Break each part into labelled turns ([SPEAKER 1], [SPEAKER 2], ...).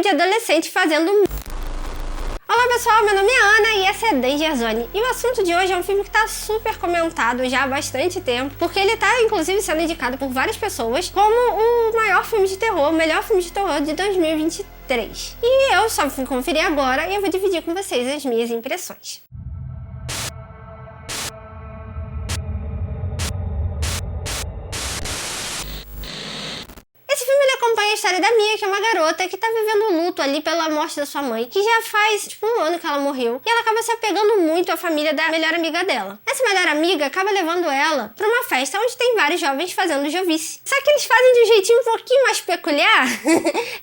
[SPEAKER 1] filme de adolescente fazendo... Olá pessoal, meu nome é Ana e essa é Dangerzone. E o assunto de hoje é um filme que tá super comentado já há bastante tempo, porque ele tá inclusive sendo indicado por várias pessoas como o maior filme de terror, o melhor filme de terror de 2023. E eu só fui conferir agora e eu vou dividir com vocês as minhas impressões. Acompanha a história da Mia, que é uma garota que tá vivendo um luto ali pela morte da sua mãe, que já faz tipo 1 ano que ela morreu, e ela acaba se apegando muito à família da melhor amiga dela. Essa melhor amiga acaba levando ela pra uma festa onde tem vários jovens fazendo jovice. Só que eles fazem de um jeitinho um pouquinho mais peculiar.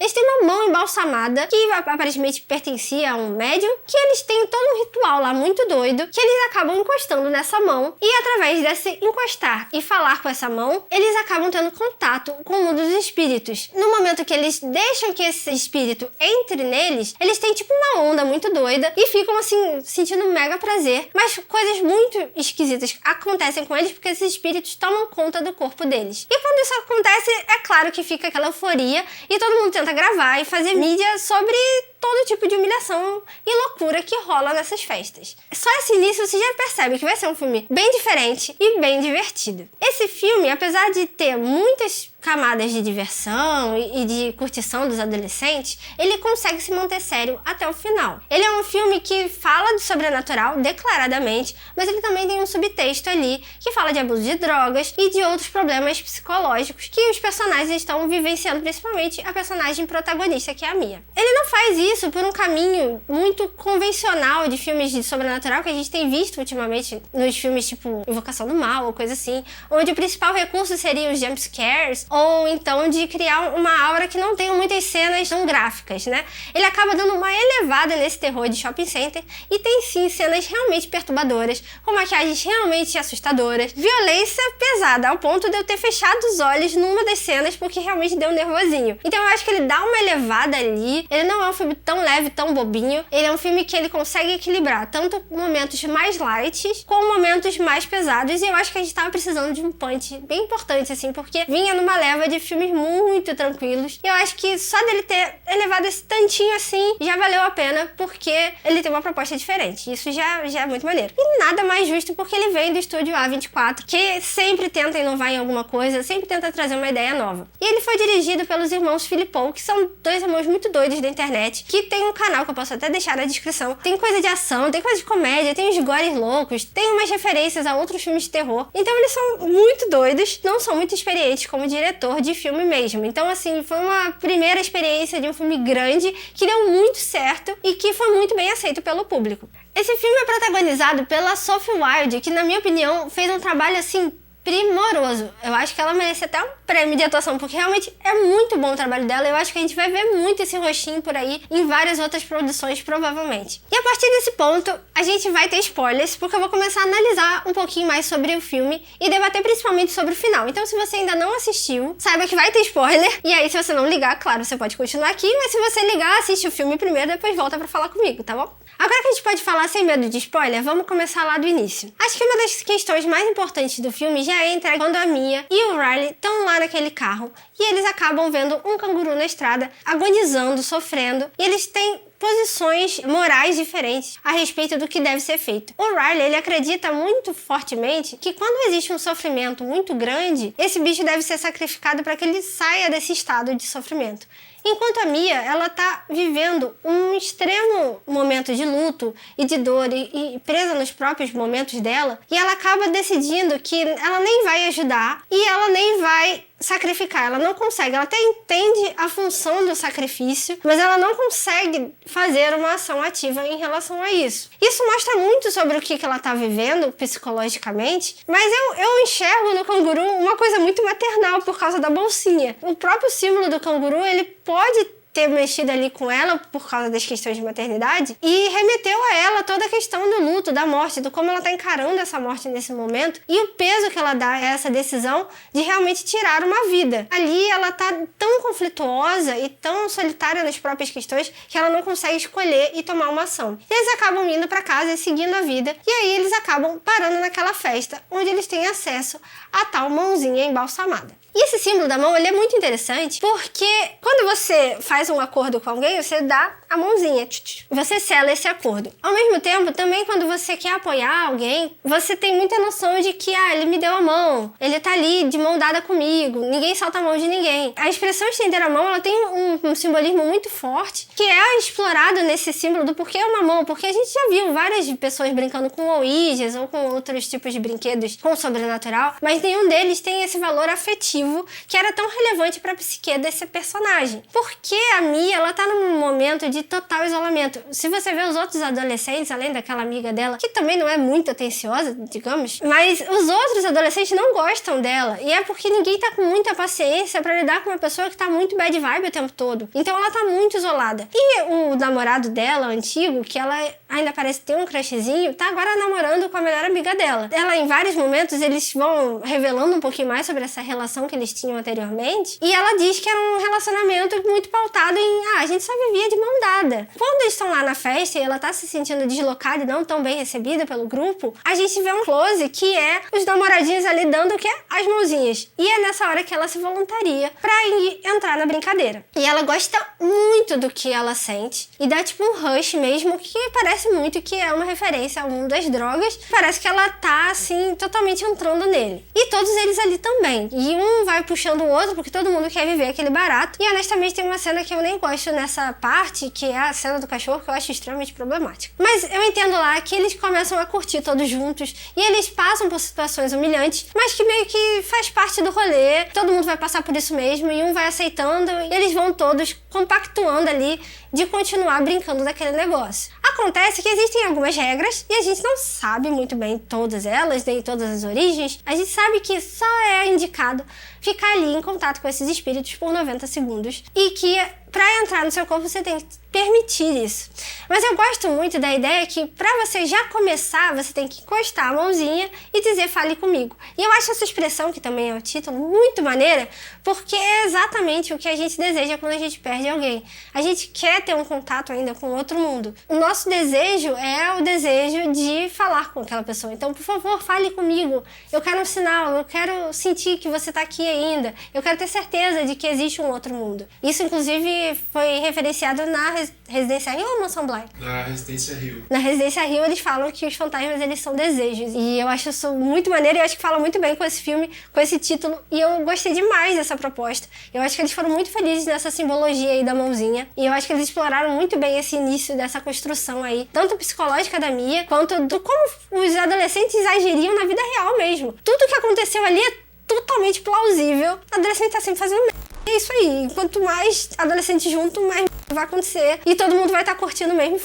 [SPEAKER 1] Eles têm uma mão embalsamada, que aparentemente pertencia a um médium, que eles têm todo um ritual lá muito doido, que eles acabam encostando nessa mão, e através desse encostar e falar com essa mão, eles acabam tendo contato com o mundo dos espíritos. No momento que eles deixam que esse espírito entre neles, eles têm tipo uma onda muito doida e ficam assim, sentindo um mega prazer, mas coisas muito esquisitas acontecem com eles porque esses espíritos tomam conta do corpo deles. E quando isso acontece, é claro que fica aquela euforia e todo mundo tenta gravar e fazer mídia sobre todo tipo de humilhação e loucura que rola nessas festas. Só esse início você já percebe que vai ser um filme bem diferente e bem divertido. Esse filme, apesar de ter muitas camadas de diversão e de curtição dos adolescentes, ele consegue se manter sério até o final. Ele é um filme que fala do sobrenatural declaradamente, mas ele também tem um subtexto ali que fala de abuso de drogas e de outros problemas psicológicos que os personagens estão vivenciando, principalmente a personagem protagonista, que é a Mia. Ele não faz isso por um caminho muito convencional de filmes de sobrenatural que a gente tem visto ultimamente nos filmes tipo Invocação do Mal ou coisa assim, onde o principal recurso seria os jumpscares, ou então de criar uma aura que não tenha muitas cenas tão gráficas, né? Ele acaba dando uma elevada nesse terror de shopping center e tem sim cenas realmente perturbadoras, com maquiagens realmente assustadoras, violência pesada, ao ponto de eu ter fechado os olhos numa das cenas porque realmente deu um nervosinho. Então eu acho que ele dá uma elevada ali, ele não é um filme tão leve, tão bobinho, ele é um filme que ele consegue equilibrar tanto momentos mais light com momentos mais pesados, e eu acho que a gente tava precisando de um punch bem importante, assim, porque vinha numa leva de filmes muito tranquilos. E eu acho que só dele ter elevado esse tantinho assim já valeu a pena, porque ele tem uma proposta diferente. Isso já é muito maneiro. E nada mais justo porque ele vem do estúdio A24, que sempre tenta inovar em alguma coisa, sempre tenta trazer uma ideia nova. E ele foi dirigido pelos irmãos Philippou, que são dois irmãos muito doidos da internet, que tem um canal que eu posso até deixar na descrição. Tem coisa de ação, tem coisa de comédia, tem os gores loucos, tem umas referências a outros filmes de terror. Então eles são muito doidos, não são muito experientes como diretor de filme mesmo. Então, assim, foi uma primeira experiência de um filme grande que deu muito certo e que foi muito bem aceito pelo público. Esse filme é protagonizado pela Sophie Wilde, que, na minha opinião, fez um trabalho, assim, primoroso. Eu acho que ela merece até um prêmio de atuação, porque realmente é muito bom o trabalho dela. Eu acho que a gente vai ver muito esse rostinho por aí em várias outras produções, provavelmente. E a partir desse ponto, a gente vai ter spoilers, porque eu vou começar a analisar um pouquinho mais sobre o filme e debater principalmente sobre o final. Então, se você ainda não assistiu, saiba que vai ter spoiler. E aí, se você não ligar, claro, você pode continuar aqui, mas se você ligar, assiste o filme primeiro, depois volta pra falar comigo, tá bom? Agora que a gente pode falar sem medo de spoiler, vamos começar lá do início. Acho que uma das questões mais importantes do filme já é entregue quando a Mia e o Riley estão lá naquele carro e eles acabam vendo um canguru na estrada, agonizando, sofrendo, e eles têm posições morais diferentes a respeito do que deve ser feito. O Riley, ele acredita muito fortemente que quando existe um sofrimento muito grande, esse bicho deve ser sacrificado para que ele saia desse estado de sofrimento. Enquanto a Mia, ela tá vivendo um extremo momento de luto e de dor e presa nos próprios momentos dela, e ela acaba decidindo que ela nem vai ajudar e ela nem vai sacrificar, ela não consegue, ela até entende a função do sacrifício, mas ela não consegue fazer uma ação ativa em relação a isso. Isso mostra muito sobre o que ela tá vivendo psicologicamente, mas eu enxergo no canguru uma coisa muito maternal por causa da bolsinha. O próprio símbolo do canguru, ele pode ter mexido ali com ela por causa das questões de maternidade e remeteu a ela toda a questão do luto, da morte, do como ela tá encarando essa morte nesse momento e o peso que ela dá a essa decisão de realmente tirar uma vida. Ali ela tá tão conflituosa e tão solitária nas próprias questões que ela não consegue escolher e tomar uma ação. E eles acabam indo pra casa e seguindo a vida, e aí eles acabam parando naquela festa onde eles têm acesso a tal mãozinha embalsamada. E esse símbolo da mão, ele é muito interessante porque quando você faz um acordo com alguém, você dá a mãozinha, você sela esse acordo. Ao mesmo tempo, também quando você quer apoiar alguém, você tem muita noção de que, ele me deu a mão, ele tá ali de mão dada comigo, ninguém solta a mão de ninguém. A expressão estender a mão, ela tem um simbolismo muito forte, que é explorado nesse símbolo do porquê uma mão, porque a gente já viu várias pessoas brincando com ouijas ou com outros tipos de brinquedos com o sobrenatural, mas nenhum deles tem esse valor afetivo que era tão relevante pra psique desse personagem. Porque a Mia, ela tá num momento de total isolamento. Se você vê os outros adolescentes, além daquela amiga dela, que também não é muito atenciosa, digamos, mas os outros adolescentes não gostam dela. E é porque ninguém tá com muita paciência pra lidar com uma pessoa que tá muito bad vibe o tempo todo. Então ela tá muito isolada. E o namorado dela, o antigo, que ela ainda parece ter um crushzinho, tá agora namorando com a melhor amiga dela. Ela, em vários momentos, eles vão revelando um pouquinho mais sobre essa relação que eles tinham anteriormente. E ela diz que era um relacionamento muito pautado em, a gente só vivia de mão dada. Quando eles estão lá na festa e ela tá se sentindo deslocada e não tão bem recebida pelo grupo, a gente vê um close que é os namoradinhos ali dando o quê? As mãozinhas. E é nessa hora que ela se voluntaria pra ir entrar na brincadeira. E ela gosta muito do que ela sente e dá tipo um rush mesmo, que parece muito que é uma referência a um das drogas. Parece que ela tá assim totalmente entrando nele. E todos eles ali também. E um vai puxando o outro porque todo mundo quer viver aquele barato. E honestamente tem uma cena que eu nem gosto nessa parte, que é a cena do cachorro, que eu acho extremamente problemática. Mas eu entendo lá que eles começam a curtir todos juntos e eles passam por situações humilhantes, mas que meio que faz parte do rolê. Todo mundo vai passar por isso mesmo e um vai aceitando e eles vão todos compactuando ali de continuar brincando daquele negócio. Acontece que existem algumas regras e a gente não sabe muito bem todas elas, nem todas as origens. A gente sabe que só é indicado ficar ali em contato com esses espíritos por 90 segundos e que pra entrar no seu corpo você tem que permitir isso. Mas eu gosto muito da ideia que pra você já começar, você tem que encostar a mãozinha e dizer fale comigo. E eu acho essa expressão, que também é o título, muito maneira, porque é exatamente o que a gente deseja quando a gente perde alguém. A gente quer ter um contato ainda com outro mundo. O nosso desejo é o desejo de falar com aquela pessoa. Então, por favor, fale comigo. Eu quero um sinal, eu quero sentir que você tá aqui ainda. Eu quero ter certeza de que existe um outro mundo. Isso, inclusive, foi referenciado na Residência Rio ou Mansão Bly?
[SPEAKER 2] Na Residência Rio.
[SPEAKER 1] Na Residência Rio eles falam que os fantasmas eles são desejos. E eu acho isso muito maneiro e eu acho que fala muito bem com esse filme, com esse título. E eu gostei demais dessa proposta. Eu acho que eles foram muito felizes nessa simbologia aí da mãozinha. E eu acho que eles exploraram muito bem esse início dessa construção aí, tanto psicológica da Mia, quanto do como os adolescentes agiriam na vida real mesmo. Tudo que aconteceu ali é totalmente plausível. O adolescente tá sempre fazendo merda. É isso aí. Quanto mais adolescente junto, mais vai acontecer. E todo mundo vai estar curtindo mesmo.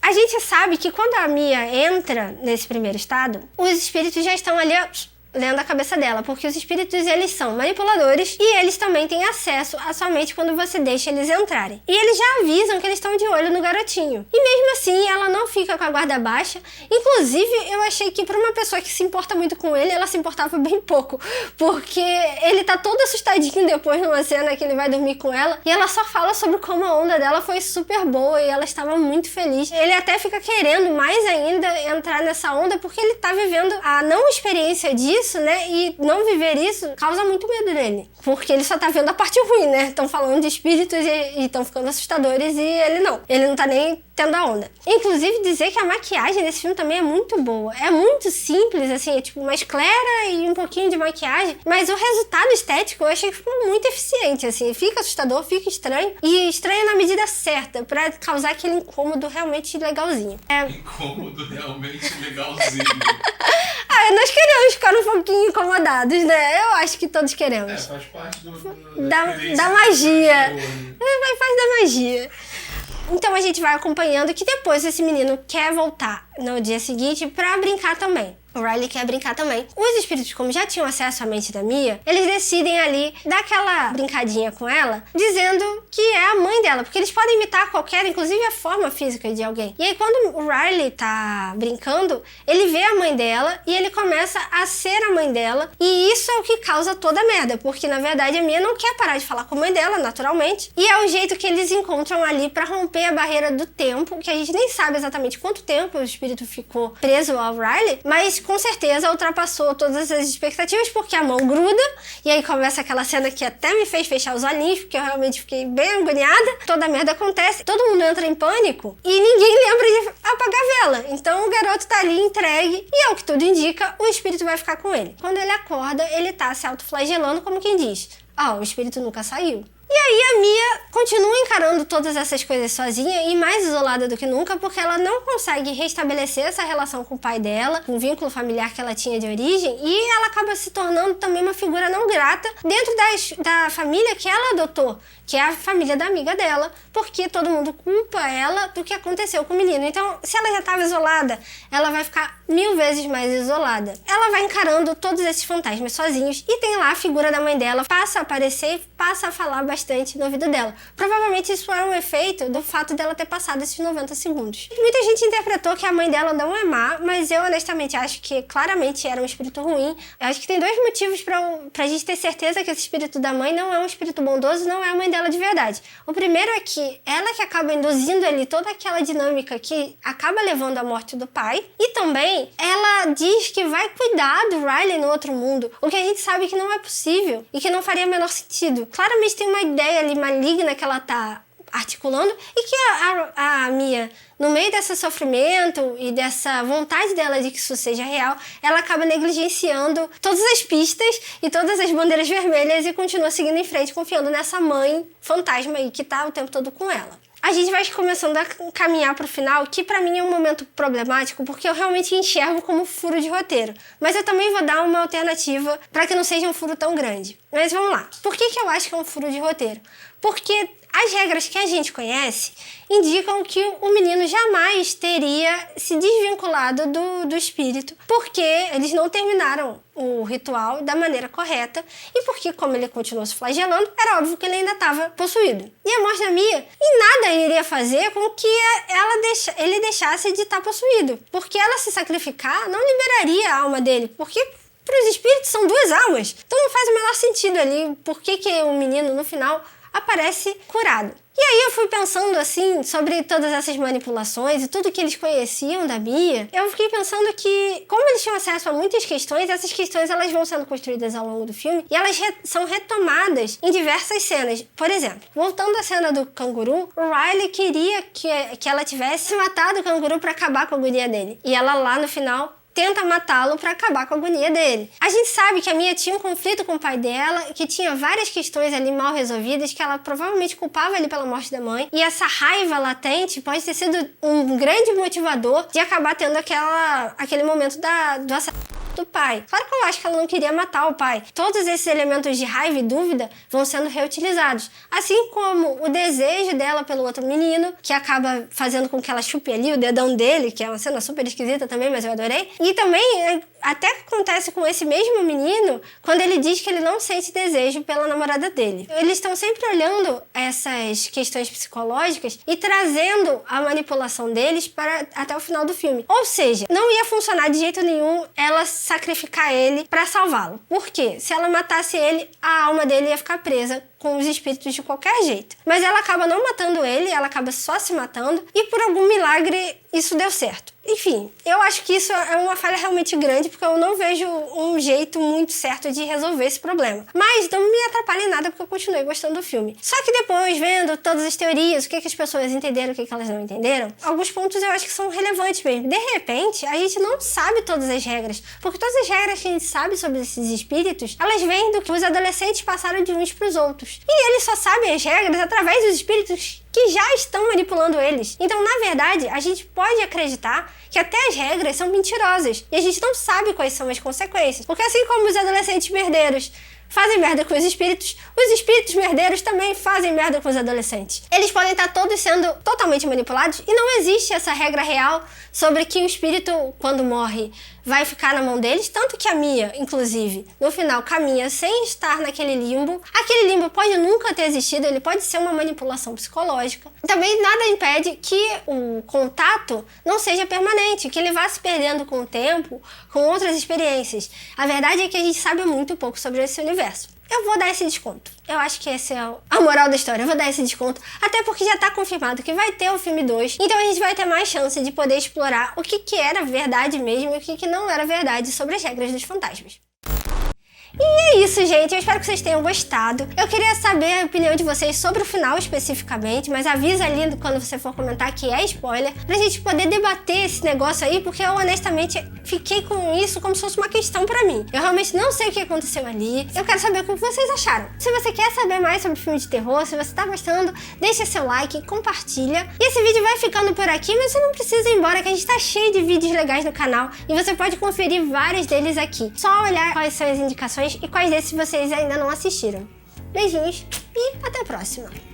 [SPEAKER 1] A gente sabe que quando a Mia entra nesse primeiro estado, os espíritos já estão ali lendo a cabeça dela, porque os espíritos eles são manipuladores e eles também têm acesso a somente quando você deixa eles entrarem. E eles já avisam que eles estão de olho no garotinho. E mesmo assim, ela não fica com a guarda baixa. Inclusive, eu achei que pra uma pessoa que se importa muito com ele, ela se importava bem pouco, porque ele tá todo assustadinho depois numa cena que ele vai dormir com ela, e ela só fala sobre como a onda dela foi super boa e ela estava muito feliz. Ele até fica querendo mais ainda entrar nessa onda porque ele tá vivendo a não experiência disso, né? E não viver isso causa muito medo nele. Porque ele só tá vendo a parte ruim, né? Estão falando de espíritos e estão ficando assustadores e ele não. Ele não tá nem tendo a onda. Inclusive, dizer que a maquiagem desse filme também é muito boa. É muito simples, assim, é tipo mais clara e um pouquinho de maquiagem. Mas o resultado estético eu achei que ficou muito eficiente, assim. Fica assustador, fica estranho. E estranho na medida certa, pra causar aquele incômodo realmente legalzinho.
[SPEAKER 2] Incômodo realmente legalzinho.
[SPEAKER 1] Nós queremos ficar um pouquinho incomodados, né? Eu acho que todos queremos.
[SPEAKER 2] Faz parte
[SPEAKER 1] da magia. Faz parte da magia. Então a gente vai acompanhando que depois esse menino quer voltar no dia seguinte pra brincar também. O Riley quer brincar também. Os espíritos, como já tinham acesso à mente da Mia, eles decidem ali dar aquela brincadinha com ela, dizendo que é a mãe dela, porque eles podem imitar qualquer, inclusive a forma física de alguém. E aí quando o Riley tá brincando, ele vê a mãe dela e ele começa a ser a mãe dela, e isso é o que causa toda a merda, porque na verdade a Mia não quer parar de falar com a mãe dela, naturalmente, e é o jeito que eles encontram ali pra romper a barreira do tempo, que a gente nem sabe exatamente quanto tempo o espírito ficou preso ao Riley, mas mas com certeza ultrapassou todas as expectativas, porque a mão gruda, e aí começa aquela cena que até me fez fechar os olhinhos, porque eu realmente fiquei bem agoniada. Toda a merda acontece, todo mundo entra em pânico, e ninguém lembra de apagar a vela. Então o garoto tá ali entregue, e ao que tudo indica, o espírito vai ficar com ele. Quando ele acorda, ele tá se autoflagelando, como quem diz, o espírito nunca saiu. E aí a Mia continua encarando todas essas coisas sozinha e mais isolada do que nunca, porque ela não consegue restabelecer essa relação com o pai dela, com o vínculo familiar que ela tinha de origem, e ela acaba se tornando também uma figura não grata dentro da família que ela adotou, que é a família da amiga dela, porque todo mundo culpa ela do que aconteceu com o menino. Então, se ela já estava isolada, ela vai ficar 1000 vezes mais isolada. Ela vai encarando todos esses fantasmas sozinhos, e tem lá a figura da mãe dela, passa a aparecer e passa a falar bastante no ouvido dela. Provavelmente isso é um efeito do fato dela ter passado esses 90 segundos. Muita gente interpretou que a mãe dela não é má, mas eu honestamente acho que claramente era um espírito ruim. Eu acho que tem 2 motivos pra gente ter certeza que esse espírito da mãe não é um espírito bondoso, não é a mãe dela de verdade. O primeiro é que ela que acaba induzindo ali toda aquela dinâmica que acaba levando à morte do pai, e também ela diz que vai cuidar do Riley no outro mundo, o que a gente sabe que não é possível e que não faria o menor sentido. Claramente tem uma ideia ali maligna que ela tá articulando, e que a Mia, no meio desse sofrimento e dessa vontade dela de que isso seja real, ela acaba negligenciando todas as pistas e todas as bandeiras vermelhas e continua seguindo em frente, confiando nessa mãe fantasma aí que tá o tempo todo com ela. A gente vai começando a caminhar pro final, que pra mim é um momento problemático, porque eu realmente enxergo como furo de roteiro. Mas eu também vou dar uma alternativa pra que não seja um furo tão grande. Mas vamos lá. Por que eu acho que é um furo de roteiro? Porque as regras que a gente conhece indicam que o menino jamais teria se desvinculado do espírito, porque eles não terminaram o ritual da maneira correta, e porque, como ele continuou se flagelando, era óbvio que ele ainda estava possuído. E a morte da Mia em nada iria fazer com que ele deixasse de estar possuído, porque ela se sacrificar não liberaria a alma dele, porque para os espíritos são 2 almas. Então não faz o menor sentido ali por que o menino, no final, aparece curado. E aí eu fui pensando assim sobre todas essas manipulações e tudo que eles conheciam da Mia. Eu fiquei pensando que, como eles tinham acesso a muitas questões, essas questões elas vão sendo construídas ao longo do filme e elas são retomadas em diversas cenas. Por exemplo, voltando à cena do canguru, o Riley queria que ela tivesse matado o canguru para acabar com a agonia dele. E ela lá no final tenta matá-lo para acabar com a agonia dele. A gente sabe que a Mia tinha um conflito com o pai dela, que tinha várias questões ali mal resolvidas, que ela provavelmente culpava ele pela morte da mãe, e essa raiva latente pode ter sido um grande motivador de acabar tendo aquele momento do assassinato do pai. Claro que eu acho que ela não queria matar o pai. Todos esses elementos de raiva e dúvida vão sendo reutilizados. Assim como o desejo dela pelo outro menino, que acaba fazendo com que ela chupe ali o dedão dele, que é uma cena super esquisita também, mas eu adorei. E também até acontece com esse mesmo menino quando ele diz que ele não sente desejo pela namorada dele. Eles estão sempre olhando essas questões psicológicas e trazendo a manipulação deles para até o final do filme. Ou seja, não ia funcionar de jeito nenhum ela sacrificar ele para salvá-lo. Por quê? Se ela matasse ele, a alma dele ia ficar presa com os espíritos de qualquer jeito. Mas ela acaba não matando ele, ela acaba só se matando, e por algum milagre isso deu certo. Enfim, eu acho que isso é uma falha realmente grande, porque eu não vejo um jeito muito certo de resolver esse problema. Mas não me atrapalha em nada, porque eu continuei gostando do filme. Só que depois, vendo todas as teorias, o que as pessoas entenderam, o que elas não entenderam, alguns pontos eu acho que são relevantes mesmo. De repente, a gente não sabe todas as regras, porque todas as regras que a gente sabe sobre esses espíritos, elas vêm do que os adolescentes passaram de uns pros outros. E eles só sabem as regras através dos espíritos que já estão manipulando eles. Então, na verdade, a gente pode acreditar que até as regras são mentirosas e a gente não sabe quais são as consequências. Porque assim como os adolescentes merdeiros fazem merda com os espíritos merdeiros também fazem merda com os adolescentes. Eles podem estar todos sendo totalmente manipulados e não existe essa regra real sobre que o espírito, quando morre, vai ficar na mão deles, tanto que a Mia, inclusive, no final caminha sem estar naquele limbo. Aquele limbo pode nunca ter existido, ele pode ser uma manipulação psicológica. Também nada impede que o contato não seja permanente, que ele vá se perdendo com o tempo, com outras experiências. A verdade é que a gente sabe muito pouco sobre esse universo. eu vou dar esse desconto. Eu acho que essa é a moral da história. Eu vou dar esse desconto, até porque já tá confirmado que vai ter o filme 2. Então a gente vai ter mais chance de poder explorar o que era verdade mesmo e o que não era verdade sobre as regras dos fantasmas. E é isso, gente. Eu espero que vocês tenham gostado. Eu queria saber a opinião de vocês sobre o final especificamente, mas avisa ali quando você for comentar que é spoiler, pra gente poder debater esse negócio aí, porque eu honestamente fiquei com isso como se fosse uma questão pra mim. Eu realmente não sei o que aconteceu ali. Eu quero saber o que vocês acharam. Se você quer saber mais sobre filme de terror, se você tá gostando, deixa seu like, compartilha. E esse vídeo vai ficando por aqui, mas você não precisa ir embora, que a gente tá cheio de vídeos legais no canal e você pode conferir vários deles aqui. Só olhar quais são as indicações e quais desses vocês ainda não assistiram. Beijinhos e até a próxima!